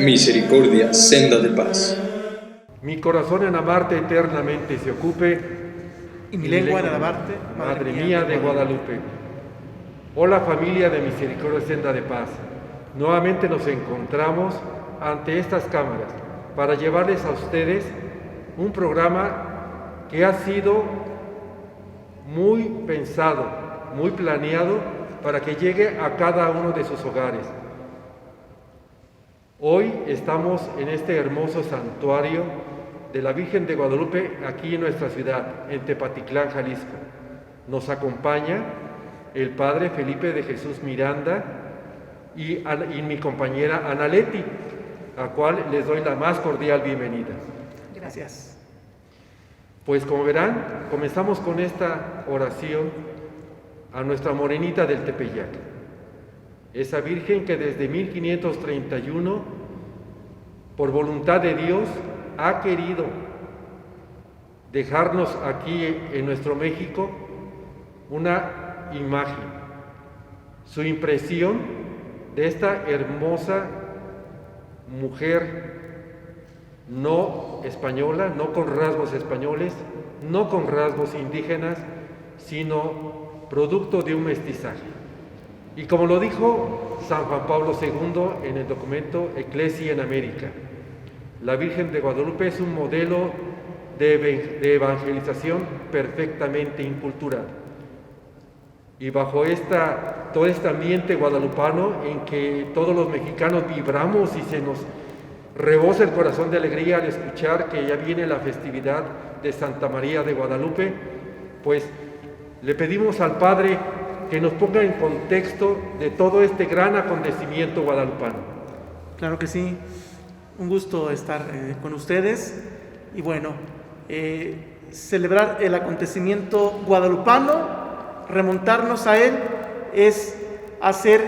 Misericordia, senda de paz. Mi corazón en amarte eternamente se ocupe, y mi lengua en alabarte, Madre mía de Guadalupe. Hola familia de Misericordia, senda de paz. Nuevamente nos encontramos ante estas cámaras para llevarles a ustedes un programa que ha sido muy pensado, muy planeado para que llegue a cada uno de sus hogares. Hoy estamos en este hermoso santuario de la Virgen de Guadalupe aquí en nuestra ciudad, en Tepatitlán, Jalisco. Nos acompaña el Padre Felipe de Jesús Miranda y mi compañera Ana Leti, a cual les doy la más cordial bienvenida. Gracias. Pues como verán, comenzamos con esta oración a nuestra morenita del Tepeyac, esa Virgen que desde 1531, por voluntad de Dios, ha querido dejarnos aquí en nuestro México una imagen, su impresión de esta hermosa mujer no española, no con rasgos españoles, no con rasgos indígenas, sino producto de un mestizaje. Y como lo dijo San Juan Pablo II en el documento Ecclesia in America, la Virgen de Guadalupe es un modelo de evangelización perfectamente incultural. Y bajo todo este ambiente guadalupano en que todos los mexicanos vibramos y se nos rebosa el corazón de alegría al escuchar que ya viene la festividad de Santa María de Guadalupe, pues le pedimos al Padre que nos ponga en contexto de todo este gran acontecimiento guadalupano. Claro que sí, un gusto estar con ustedes y bueno, celebrar el acontecimiento guadalupano, remontarnos a él, es hacer,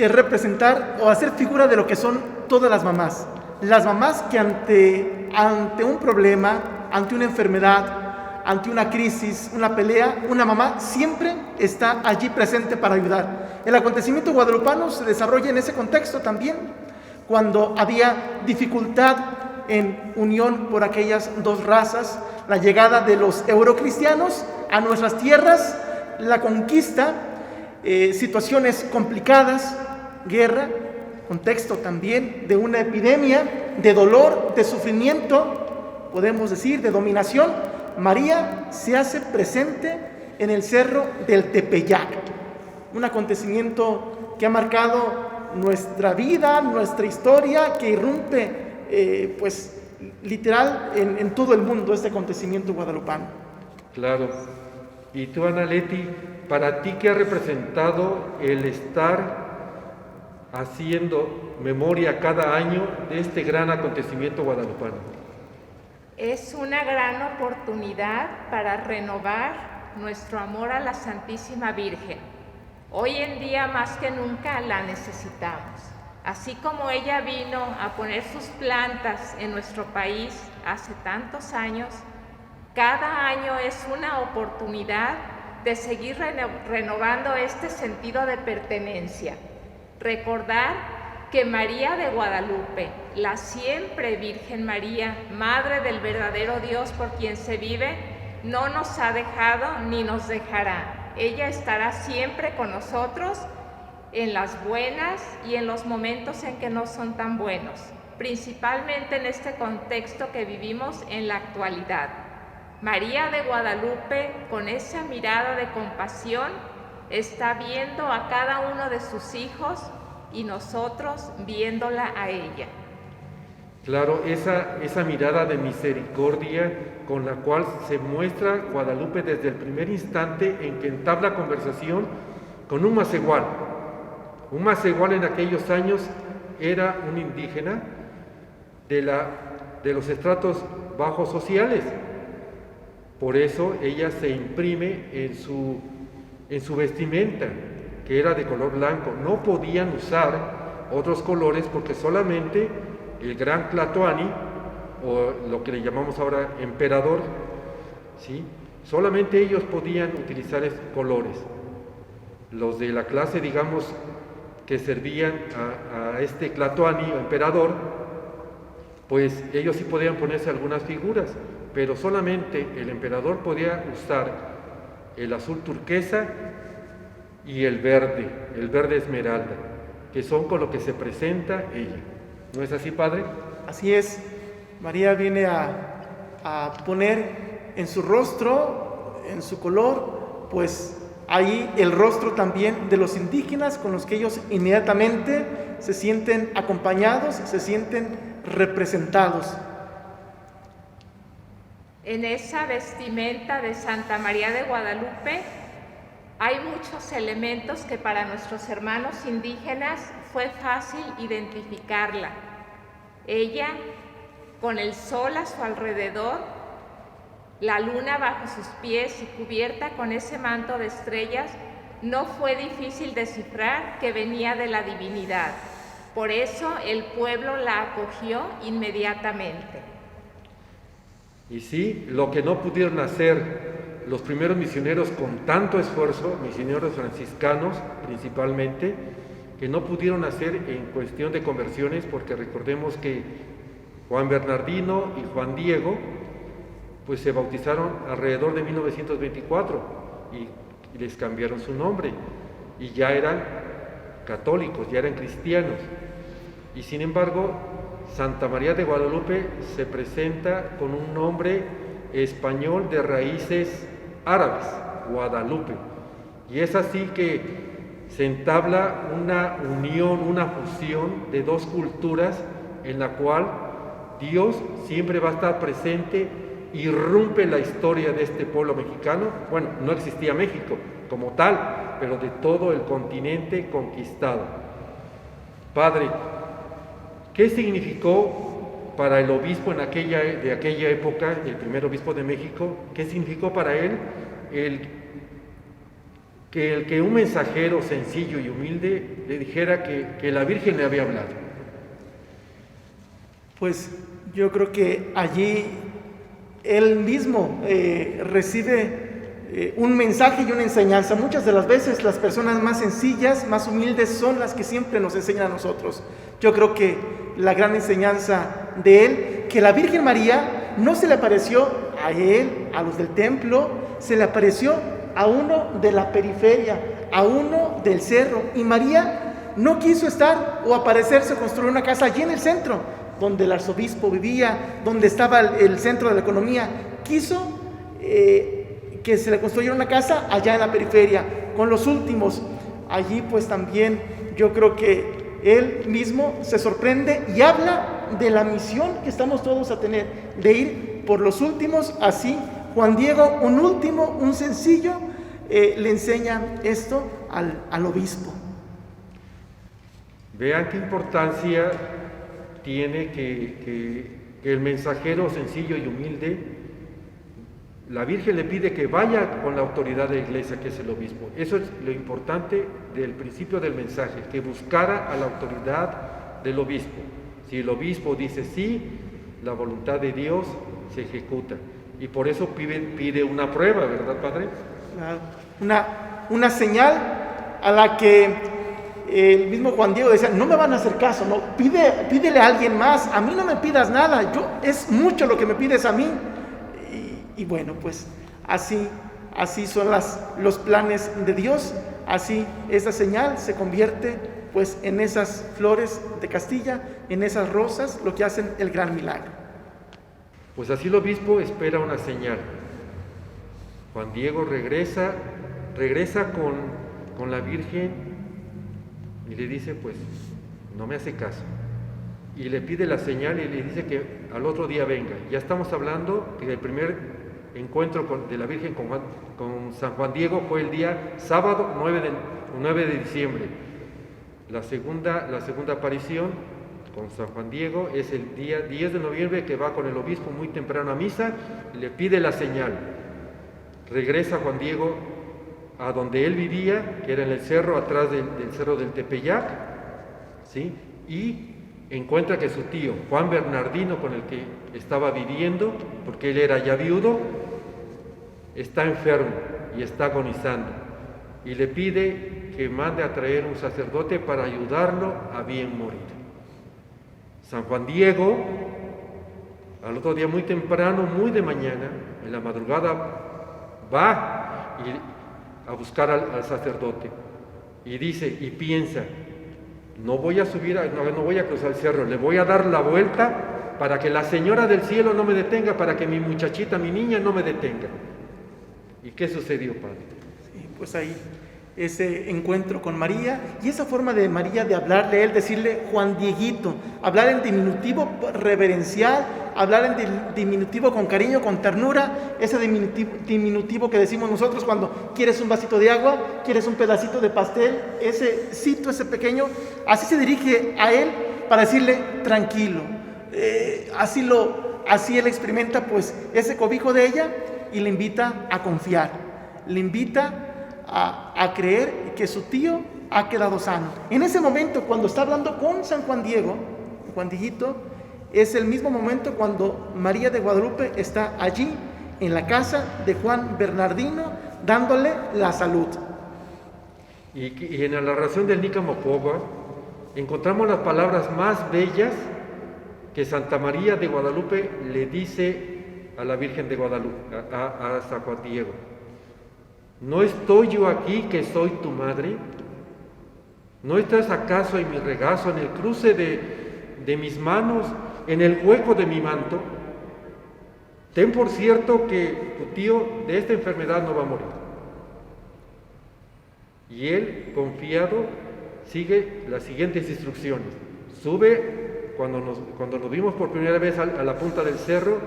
representar o hacer figura de lo que son todas las mamás que ante un problema, ante una enfermedad, ante una crisis, una pelea, una mamá siempre está allí presente para ayudar. El acontecimiento guadalupano se desarrolla en ese contexto también, cuando había dificultad en unión por aquellas dos razas, la llegada de los eurocristianos a nuestras tierras, la conquista, situaciones complicadas, guerra, contexto también de una epidemia, de dolor, de sufrimiento, podemos decir, de dominación. María se hace presente en el cerro del Tepeyac, un acontecimiento que ha marcado nuestra vida, nuestra historia, que irrumpe, pues, literal en todo el mundo, este acontecimiento guadalupano. Claro. Y tú, Ana Leti, para ti, ¿qué ha representado el estar haciendo memoria cada año de este gran acontecimiento guadalupano? Es una gran oportunidad para renovar nuestro amor a la Santísima Virgen. Hoy en día más que nunca la necesitamos. Así como ella vino a poner sus plantas en nuestro país hace tantos años, cada año es una oportunidad de seguir renovando este sentido de pertenencia. Recordar que María de Guadalupe, la siempre Virgen María, Madre del verdadero Dios por quien se vive, no nos ha dejado ni nos dejará. Ella estará siempre con nosotros en las buenas y en los momentos en que no son tan buenos, principalmente en este contexto que vivimos en la actualidad. María de Guadalupe, con esa mirada de compasión, está viendo a cada uno de sus hijos y nosotros viéndola a ella. Claro, esa mirada de misericordia con la cual se muestra Guadalupe desde el primer instante en que entabla conversación con un macehual. Un macehual en aquellos años era un indígena de los estratos bajos sociales. Por eso ella se imprime en su vestimenta, que era de color blanco. No podían usar otros colores porque solamente el gran Tlatoani, o lo que le llamamos ahora emperador, ¿sí? Solamente ellos podían utilizar esos colores. Los de la clase, digamos, que servían a este Tlatoani, emperador, pues ellos sí podían ponerse algunas figuras, pero solamente el emperador podía usar el azul turquesa y el verde esmeralda, que son con lo que se presenta ella. ¿No es así, padre? Así es. María viene a poner en su rostro, en su color, pues ahí el rostro también de los indígenas, con los que ellos inmediatamente se sienten acompañados, se sienten representados. En esa vestimenta de Santa María de Guadalupe hay muchos elementos que para nuestros hermanos indígenas fue fácil identificarla. Ella, con el sol a su alrededor, la luna bajo sus pies y cubierta con ese manto de estrellas, no fue difícil descifrar que venía de la divinidad. Por eso el pueblo la acogió inmediatamente. Y sí, lo que no pudieron hacer los primeros misioneros con tanto esfuerzo, misioneros franciscanos principalmente, que no pudieron hacer en cuestión de conversiones, porque recordemos que Juan Bernardino y Juan Diego pues se bautizaron alrededor de 1924 y les cambiaron su nombre y ya eran católicos, ya eran cristianos. Y sin embargo, Santa María de Guadalupe se presenta con un nombre español de raíces árabes, Guadalupe. Y es así que se entabla una unión, una fusión de dos culturas en la cual Dios siempre va a estar presente, irrumpe la historia de este pueblo mexicano. Bueno, no existía México como tal, pero de todo el continente conquistado. Padre, ¿qué significó para el obispo de aquella época, el primer obispo de México, qué significó para él que un mensajero sencillo y humilde le dijera que la Virgen le había hablado? Pues yo creo que allí él mismo recibe un mensaje y una enseñanza. Muchas de las veces las personas más sencillas, más humildes son las que siempre nos enseñan a nosotros. Yo creo que la gran enseñanza de él, que la Virgen María no se le apareció a él, a los del templo, se le apareció a uno de la periferia, a uno del cerro. Y María no quiso estar o aparecerse o construir una casa allí en el centro, donde el arzobispo vivía, donde estaba el centro de la economía. Quiso que se le construyera una casa allá en la periferia, con los últimos. Allí pues también yo creo que él mismo se sorprende y habla de la misión que estamos todos a tener, de ir por los últimos. Así Juan Diego, un último, un sencillo, le enseña esto al obispo. Vean qué importancia tiene que el mensajero sencillo y humilde, la Virgen le pide que vaya con la autoridad de la iglesia, que es el obispo. Eso es lo importante del principio del mensaje, que buscara a la autoridad del obispo. Si el obispo dice sí, la voluntad de Dios se ejecuta. Y por eso pide una prueba, ¿verdad, Padre? Una señal a la que el mismo Juan Diego decía: no me van a hacer caso, no, pídele a alguien más, a mí no me pidas nada, es mucho lo que me pides a mí. Y bueno, pues así son los planes de Dios. Así esa señal se convierte pues en esas flores de Castilla, en esas rosas, lo que hacen el gran milagro. Pues así el obispo espera una señal. Juan Diego regresa con la Virgen y le dice: pues no me hace caso. Y le pide la señal y le dice que al otro día venga. Ya estamos hablando que el primer encuentro de la Virgen con San Juan Diego fue el día sábado 9 de diciembre. La segunda aparición con San Juan Diego es el día 10 de noviembre, que va con el obispo muy temprano a misa y le pide la señal. Regresa Juan Diego a donde él vivía, que era en el cerro, atrás del cerro del Tepeyac, ¿sí? Y encuentra que su tío, Juan Bernardino, con el que estaba viviendo, porque él era ya viudo, está enfermo y está agonizando. Y le pide que mande a traer un sacerdote para ayudarlo a bien morir. San Juan Diego, al otro día muy temprano, muy de mañana, en la madrugada, va a buscar al sacerdote y dice y piensa: no voy a subir, no voy a cruzar el cerro, le voy a dar la vuelta para que la señora del cielo no me detenga, para que mi muchachita, mi niña no me detenga. ¿Y qué sucedió, padre? Sí, pues ahí, ese encuentro con María y esa forma de María de hablarle a él, decirle Juan Dieguito, hablar en diminutivo reverencial, hablar en diminutivo con cariño, con ternura, ese diminutivo que decimos nosotros cuando quieres un vasito de agua, quieres un pedacito de pastel, ese cito, ese pequeño, así se dirige a él para decirle tranquilo. Así él experimenta pues ese cobijo de ella y le invita a confiar, le invita a creer que su tío ha quedado sano. En ese momento, cuando está hablando con San Juan Diego, Juan Dieguito, es el mismo momento cuando María de Guadalupe está allí en la casa de Juan Bernardino dándole la salud. Y en la narración del Nícamo Pópa encontramos las palabras más bellas que Santa María de Guadalupe le dice a la Virgen de Guadalupe, a San Juan Diego: ¿no estoy yo aquí que soy tu madre? ¿No estás acaso en mi regazo, en el cruce de mis manos, en el hueco de mi manto? Ten por cierto que tu tío de esta enfermedad no va a morir. Y él, confiado, sigue las siguientes instrucciones. Sube, cuando nos vimos por primera vez a la punta del cerro,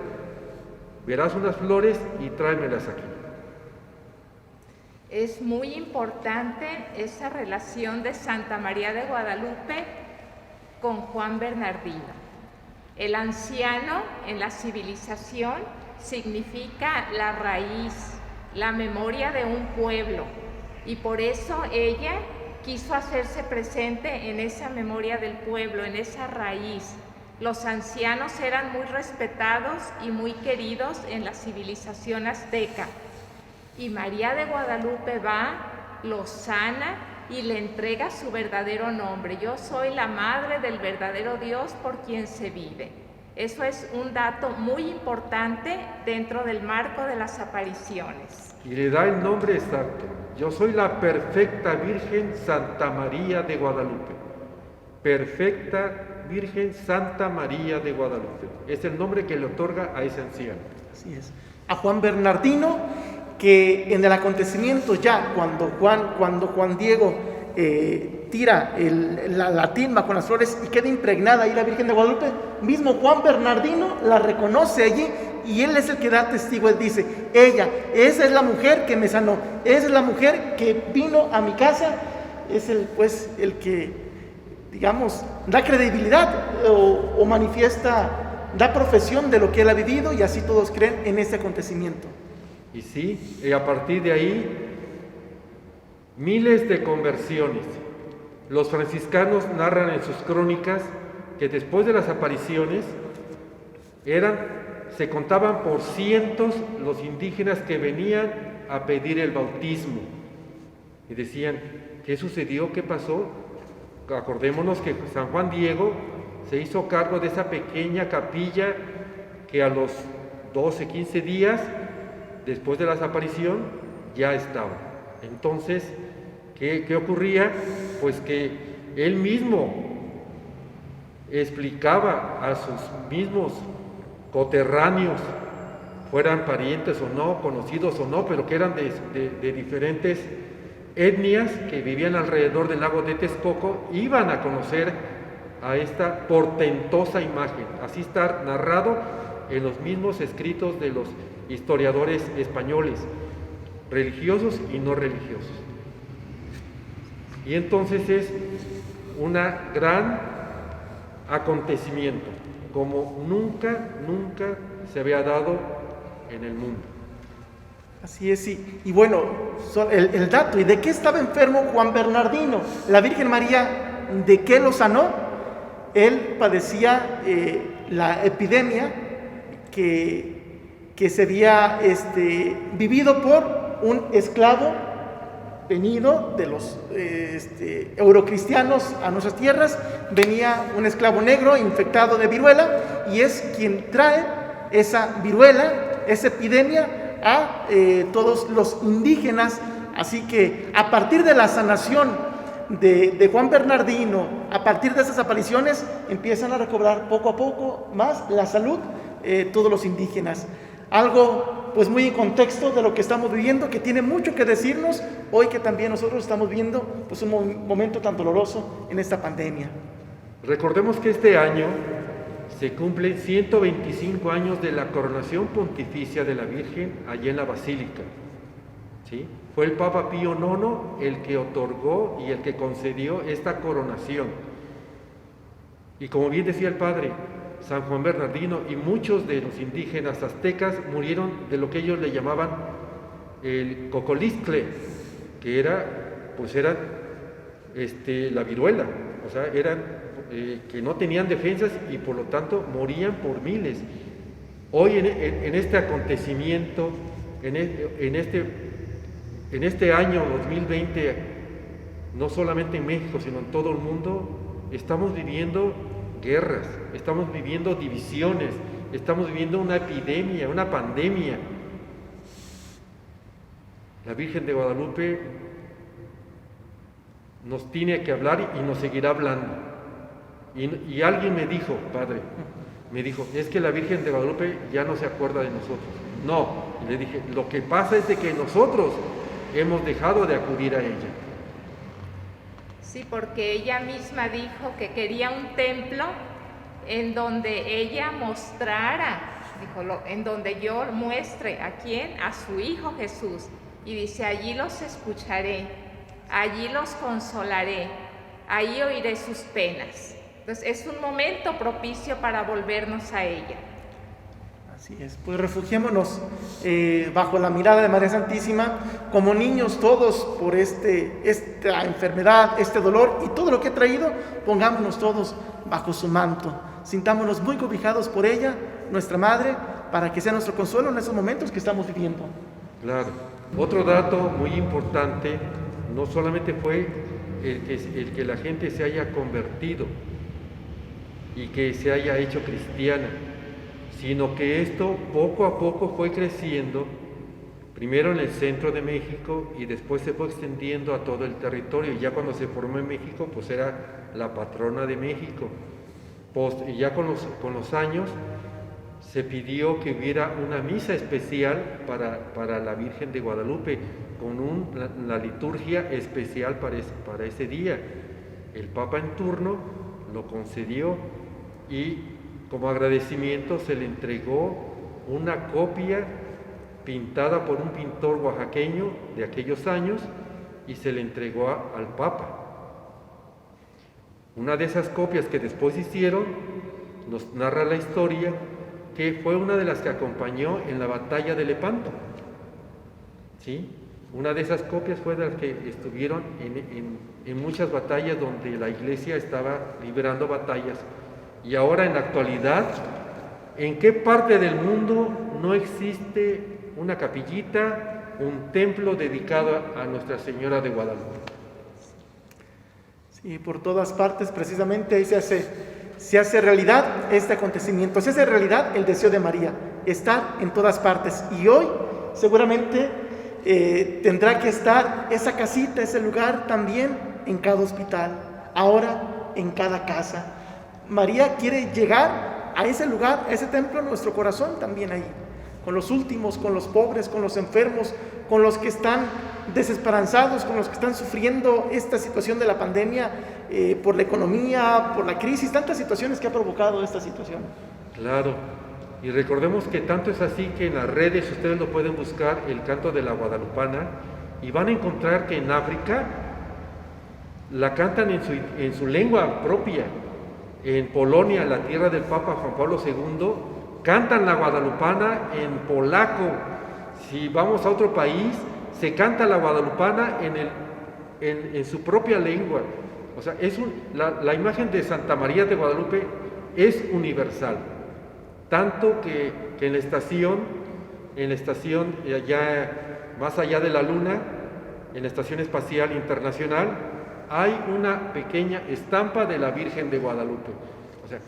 verás unas flores y tráemelas aquí. Es muy importante esa relación de Santa María de Guadalupe con Juan Bernardino. El anciano en la civilización significa la raíz, la memoria de un pueblo, y por eso ella quiso hacerse presente en esa memoria del pueblo, en esa raíz. Los ancianos eran muy respetados y muy queridos en la civilización azteca. Y María de Guadalupe va, lo sana y le entrega su verdadero nombre. Yo soy la madre del verdadero Dios por quien se vive. Eso es un dato muy importante dentro del marco de las apariciones. Y le da el nombre exacto. Yo soy la perfecta Virgen Santa María de Guadalupe. Perfecta Virgen Santa María de Guadalupe. Es el nombre que le otorga a ese anciano. Así es. A Juan Bernardino, que en el acontecimiento ya, cuando Juan Diego tira la timba con las flores y queda impregnada ahí la Virgen de Guadalupe, mismo Juan Bernardino la reconoce allí y él es el que da testigo. Él dice: esa es la mujer que me sanó, esa es la mujer que vino a mi casa. Es el que, digamos, da credibilidad o manifiesta, da profesión de lo que él ha vivido, y así todos creen en ese acontecimiento. Y sí, y a partir de ahí, miles de conversiones. Los franciscanos narran en sus crónicas que después de las apariciones se contaban por cientos los indígenas que venían a pedir el bautismo. Y decían: ¿qué sucedió? ¿Qué pasó? Acordémonos que San Juan Diego se hizo cargo de esa pequeña capilla que a los 12, 15 días después de la aparición ya estaba. Entonces, ¿qué ocurría? Pues que él mismo explicaba a sus mismos coterráneos, fueran parientes o no, conocidos o no, pero que eran de diferentes etnias que vivían alrededor del lago de Texcoco, iban a conocer a esta portentosa imagen. Así está narrado en los mismos escritos de los historiadores españoles, religiosos y no religiosos. Y entonces es un gran acontecimiento, como nunca se había dado en el mundo. Así es, sí. Y bueno, el dato, ¿y de qué estaba enfermo Juan Bernardino? La Virgen María, ¿de qué lo sanó? Él padecía la epidemia que se había vivido por un esclavo venido de los eurocristianos a nuestras tierras, venía un esclavo negro infectado de viruela y es quien trae esa viruela, esa epidemia a todos los indígenas. Así que a partir de la sanación de Juan Bernardino, a partir de esas apariciones, empiezan a recobrar poco a poco más la salud todos los indígenas. Algo pues muy en contexto de lo que estamos viviendo, que tiene mucho que decirnos hoy que también nosotros estamos viendo pues un momento tan doloroso en esta pandemia. Recordemos que este año se cumplen 125 años de la coronación pontificia de la Virgen allí en la Basílica. ¿Sí? Fue el Papa Pío IX el que otorgó y el que concedió esta coronación. Y como bien decía el Padre, San Juan Bernardino y muchos de los indígenas aztecas murieron de lo que ellos le llamaban el cocoliscle, que era la viruela, o sea, eran que no tenían defensas y por lo tanto morían por miles. Hoy en este acontecimiento, en este año 2020, no solamente en México, sino en todo el mundo, estamos viviendo guerras, estamos viviendo divisiones, estamos viviendo una epidemia, una pandemia. La Virgen de Guadalupe nos tiene que hablar y nos seguirá hablando. Y alguien me dijo, Padre, es que la Virgen de Guadalupe ya no se acuerda de nosotros. No, y le dije, lo que pasa es de que nosotros hemos dejado de acudir a ella. Sí, porque ella misma dijo que quería un templo en donde ella mostrara, en donde yo muestre ¿a quién? A su Hijo Jesús. Y dice, allí los escucharé, allí los consolaré, allí oiré sus penas. Entonces es un momento propicio para volvernos a ella. Así es, pues refugiémonos bajo la mirada de María Santísima, como niños todos por esta enfermedad, este dolor y todo lo que ha traído, pongámonos todos bajo su manto, sintámonos muy cobijados por ella, nuestra Madre, para que sea nuestro consuelo en esos momentos que estamos viviendo. Claro, otro dato muy importante, no solamente fue el que la gente se haya convertido y que se haya hecho cristiana, sino que esto poco a poco fue creciendo, primero en el centro de México y después se fue extendiendo a todo el territorio. Y ya cuando se formó en México, pues era la patrona de México. Y ya con los años se pidió que hubiera una misa especial para la Virgen de Guadalupe, con la liturgia especial para ese día. El Papa en turno lo concedió y como agradecimiento se le entregó una copia pintada por un pintor oaxaqueño de aquellos años y se le entregó al Papa. Una de esas copias que después hicieron nos narra la historia que fue una de las que acompañó en la batalla de Lepanto. ¿Sí? Una de esas copias fue de las que estuvieron en muchas batallas donde la Iglesia estaba librando batallas. Y ahora en la actualidad, ¿en qué parte del mundo no existe una capillita, un templo dedicado a Nuestra Señora de Guadalupe? Sí, por todas partes precisamente ahí se hace realidad este acontecimiento, se hace realidad el deseo de María, estar en todas partes. Y hoy seguramente tendrá que estar esa casita, ese lugar también en cada hospital, ahora en cada casa. María quiere llegar a ese lugar, a ese templo, en nuestro corazón también ahí, con los últimos, con los pobres, con los enfermos, con los que están desesperanzados, con los que están sufriendo esta situación de la pandemia, por la economía, por la crisis, tantas situaciones que ha provocado esta situación. Claro, y recordemos que tanto es así que en las redes ustedes lo pueden buscar, el canto de la guadalupana, y van a encontrar que en África la cantan en su lengua propia. En Polonia, la tierra del Papa Juan Pablo II, cantan la guadalupana en polaco. Si vamos a otro país, se canta la guadalupana en su propia lengua. O sea, la imagen de Santa María de Guadalupe es universal. Tanto que en la estación allá, más allá de la luna, en la Estación Espacial Internacional, hay una pequeña estampa de la Virgen de Guadalupe. O sea,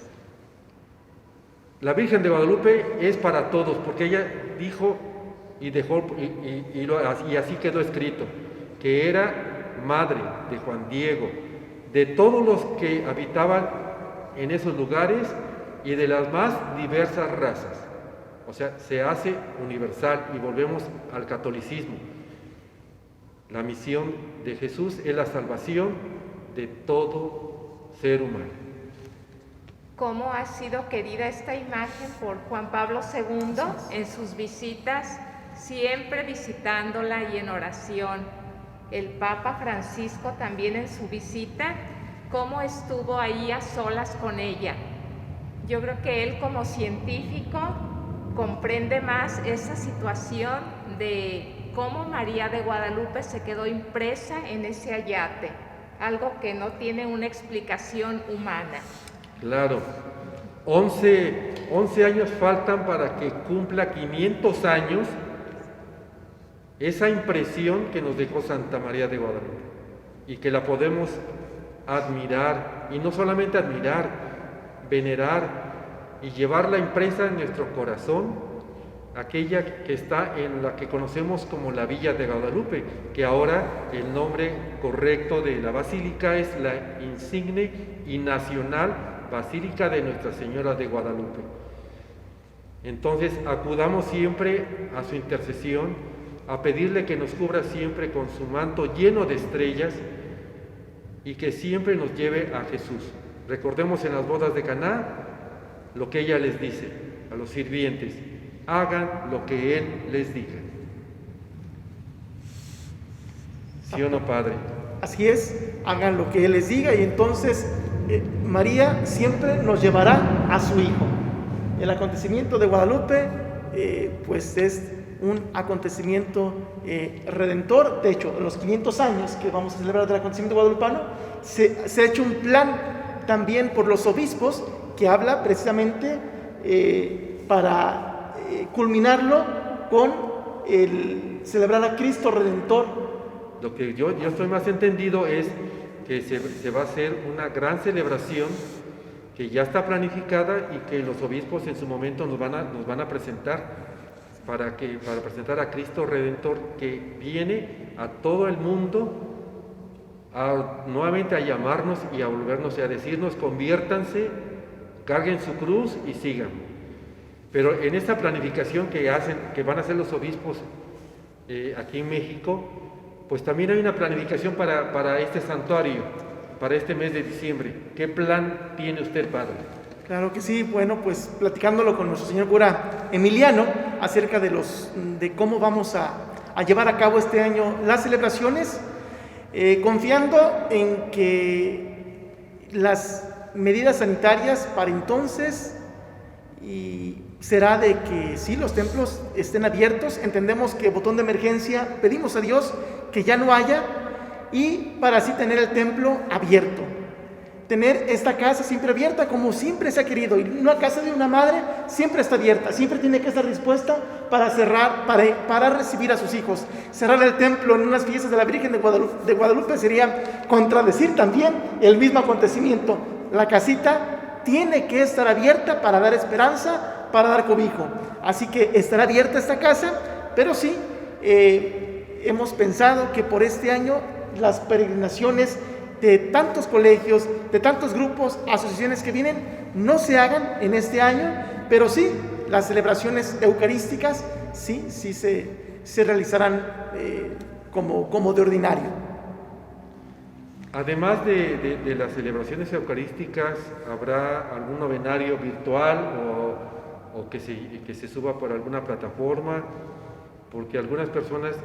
la Virgen de Guadalupe es para todos, porque ella dijo y dejó, y así quedó escrito, que era madre de Juan Diego, de todos los que habitaban en esos lugares y de las más diversas razas. O sea, se hace universal y volvemos al catolicismo. La misión de Jesús es la salvación de todo ser humano. ¿Cómo ha sido querida esta imagen por Juan Pablo II en sus visitas, siempre visitándola y en oración? El Papa Francisco también en su visita, ¿cómo estuvo ahí a solas con ella? Yo creo que él como científico comprende más esa situación de cómo María de Guadalupe se quedó impresa en ese ayate, algo que no tiene una explicación humana. Claro, 11 años faltan para que cumpla 500 años esa impresión que nos dejó Santa María de Guadalupe y que la podemos admirar, y no solamente admirar, venerar y llevarla impresa en nuestro corazón, aquella que está en la que conocemos como la Villa de Guadalupe, que ahora el nombre correcto de la basílica es la insigne y nacional Basílica de Nuestra Señora de Guadalupe. Entonces acudamos siempre a su intercesión, a pedirle que nos cubra siempre con su manto lleno de estrellas y que siempre nos lleve a Jesús. Recordemos en las bodas de Caná lo que ella les dice a los sirvientes: hagan lo que Él les diga. ¿Sí o no, Padre? Así es, hagan lo que Él les diga, y entonces María siempre nos llevará a su Hijo. El acontecimiento de Guadalupe pues es un acontecimiento redentor. De hecho, en los 500 años que vamos a celebrar del acontecimiento guadalupano, se ha hecho un plan también por los obispos que habla precisamente para culminarlo con el celebrar a Cristo Redentor. Lo que yo estoy más entendido es que se va a hacer una gran celebración que ya está planificada y que los obispos en su momento nos van a presentar para presentar a Cristo Redentor, que viene a todo el mundo nuevamente a llamarnos y a volvernos y a decirnos: conviértanse, carguen su cruz y sigan. Pero en esta planificación que van a hacer los obispos aquí en México, pues también hay una planificación para este santuario, para este mes de diciembre. ¿Qué plan tiene usted, Padre? Claro que sí. Bueno, pues platicándolo con nuestro señor cura Emiliano acerca de cómo vamos a llevar a cabo este año las celebraciones, confiando en que las medidas sanitarias para entonces será de que sí, los templos estén abiertos. Entendemos que botón de emergencia, pedimos a Dios que ya no haya, y para así tener el templo abierto, tener esta casa siempre abierta como siempre se ha querido. Y una casa de una madre siempre está abierta, siempre tiene que estar dispuesta para cerrar, para recibir a sus hijos. Cerrar el templo en unas fiestas de la Virgen de Guadalupe sería contradecir también el mismo acontecimiento. La casita tiene que estar abierta para dar esperanza, para dar cobijo. Así que estará abierta esta casa, pero sí, hemos pensado que por este año las peregrinaciones de tantos colegios, de tantos grupos, asociaciones que vienen, no se hagan en este año, pero sí, las celebraciones eucarísticas sí se realizarán como de ordinario. Además de las celebraciones eucarísticas, ¿habrá algún novenario virtual o que se suba por alguna plataforma? Porque algunas personas,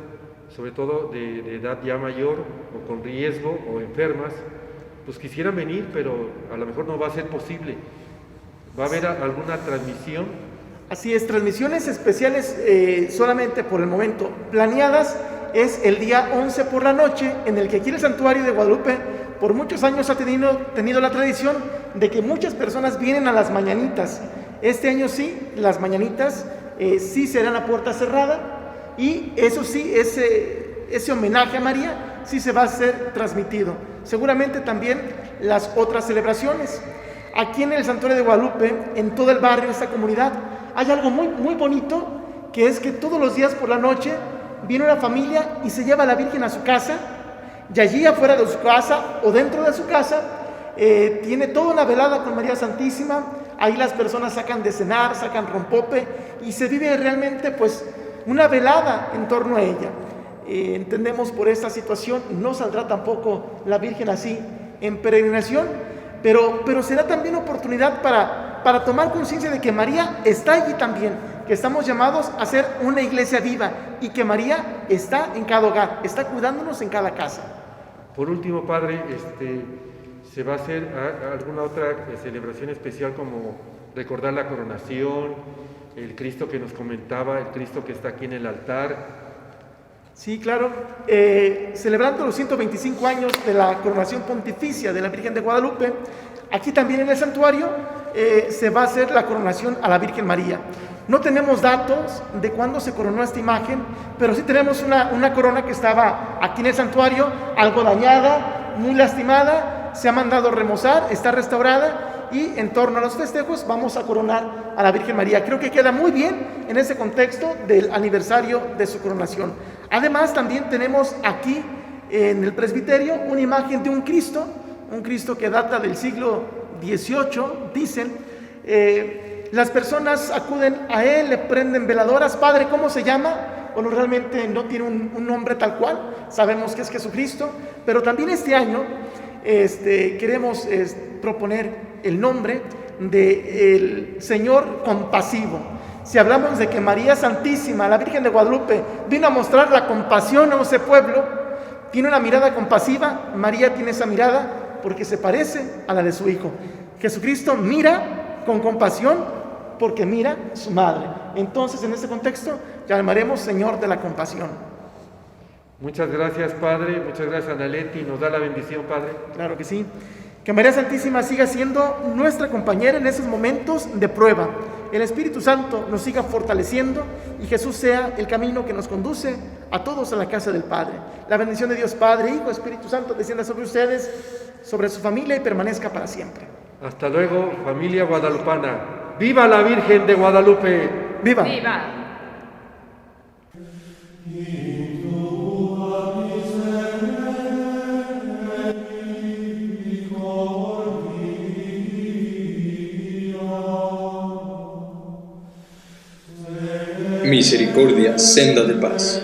sobre todo de edad ya mayor o con riesgo o enfermas, pues quisieran venir, pero a lo mejor no va a ser posible. ¿Va a haber alguna transmisión? Así es, transmisiones especiales solamente por el momento planeadas. Es el día 11 por la noche, en el que aquí el Santuario de Guadalupe por muchos años ha tenido la tradición de que muchas personas vienen a las mañanitas. Este año sí, las mañanitas sí serán a puerta cerrada, y eso sí, ese homenaje a María sí se va a ser transmitido. Seguramente también las otras celebraciones. Aquí en el Santuario de Guadalupe, en todo el barrio, esta comunidad, hay algo muy, muy bonito, que es que todos los días por la noche viene una familia y se lleva a la Virgen a su casa, y allí afuera de su casa o dentro de su casa tiene toda una velada con María Santísima. Ahí las personas sacan de cenar, sacan rompope y se vive realmente pues una velada en torno a ella. Entendemos por esta situación no saldrá tampoco la Virgen así en peregrinación, pero será también oportunidad para tomar conciencia de que María está allí también, que estamos llamados a ser una iglesia viva y que María está en cada hogar, está cuidándonos en cada casa. Por último, Padre, ¿se va a hacer alguna otra celebración especial como recordar la coronación, el Cristo que nos comentaba, el Cristo que está aquí en el altar? Sí, claro. Celebrando los 125 años de la coronación pontificia de la Virgen de Guadalupe, aquí también en el santuario se va a hacer la coronación a la Virgen María. No tenemos datos de cuándo se coronó esta imagen, pero sí tenemos una corona que estaba aquí en el santuario, algo dañada, muy lastimada, se ha mandado remozar, está restaurada y en torno a los festejos vamos a coronar a la Virgen María. Creo que queda muy bien en ese contexto del aniversario de su coronación. Además, también tenemos aquí en el presbiterio una imagen de un Cristo que data del siglo XVIII, dicen. Las personas acuden a él, le prenden veladoras. Padre, ¿cómo se llama? Bueno, realmente no tiene un nombre tal cual, sabemos que es Jesucristo, pero también este año queremos proponer el nombre del Señor compasivo. Si hablamos de que María Santísima, la Virgen de Guadalupe, vino a mostrar la compasión a ese pueblo, tiene una mirada compasiva, María tiene esa mirada porque se parece a la de su Hijo. Jesucristo mira con compasión porque mira su madre. Entonces, en este contexto, llamaremos Señor de la compasión. Muchas gracias, Padre. Muchas gracias, Analeti. Nos da la bendición, Padre. Claro que sí. Que María Santísima siga siendo nuestra compañera en esos momentos de prueba. El Espíritu Santo nos siga fortaleciendo y Jesús sea el camino que nos conduce a todos a la casa del Padre. La bendición de Dios Padre, Hijo, Espíritu Santo descienda sobre ustedes, sobre su familia y permanezca para siempre. Hasta luego, familia guadalupana. ¡Viva la Virgen de Guadalupe! ¡Viva! ¡Viva! Misericordia, senda de paz.